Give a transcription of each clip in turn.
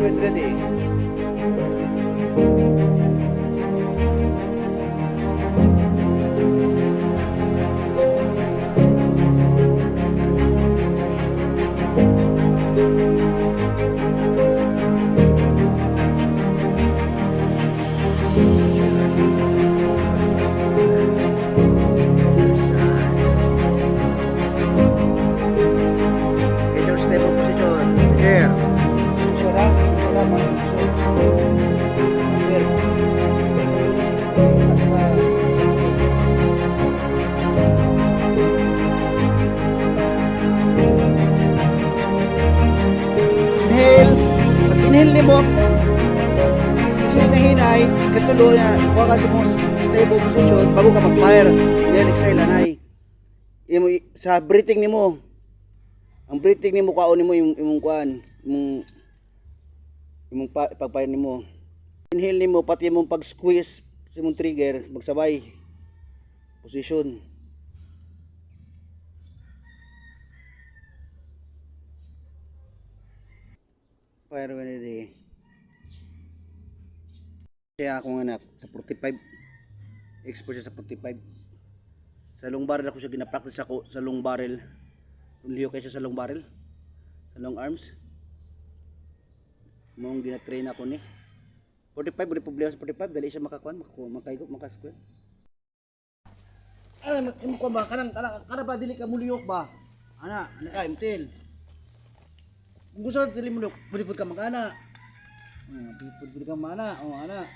when ready. Stable position. Here. Position ha. Ito lang ang position. Here. Basta. Inhale. Pag inhale ni mo, exhale na hinay, katuloy na, kuha ka sa mong stable position, bago ka mag-fire. Then exhale anay. Sa breathing ni mo, ang breathing ni mo kaon nimo imong kuan, imong pagpayon nimo. Inhale nimo pati imong pag-squeeze sa imong trigger magsabay position. Fire when ready. Kaya akong anak sa 45. Expert siya sa 45. Sa long barrel ako siya gina-practice ako sa long barrel. Liyo kayo sa long barrel, sa long arms. Mong gina-train ako ni 45, wala problema sa 45, dali siya makakuan, makaigop, makasquare. Ano mo ko ba kanang ba dili ka muliyok ba? Ana ka imtil. Kung gusto dili mo pud ka magana. Pud ka mana, ana.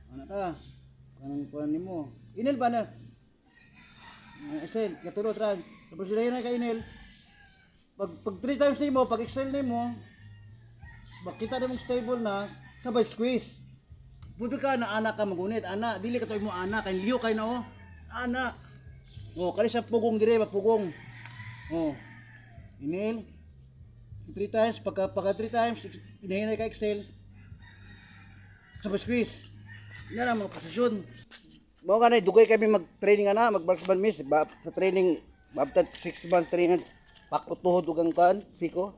Ana ka. Kanang kuan nimo. Inil ba na? Exhale, katulad ra. Tapos sila na kay inhale. Pag 3 times nimo, pag exhale nimo, makita nimo stable na, sabay squeeze. Pwede ka na anak ka magunit, anak, dili ka toy mo anak, kay liyo kay na anak. Kani sa pugong dire, mapugong. Inhale. 3 times, pagka 3 times, inhale ka exhale. Sabay squeeze. Yan ang mga posisyon. Mao kanay dugay kami mag-training mag-box band miss sa training after 6 months training pakot tuhod ug ang kan siko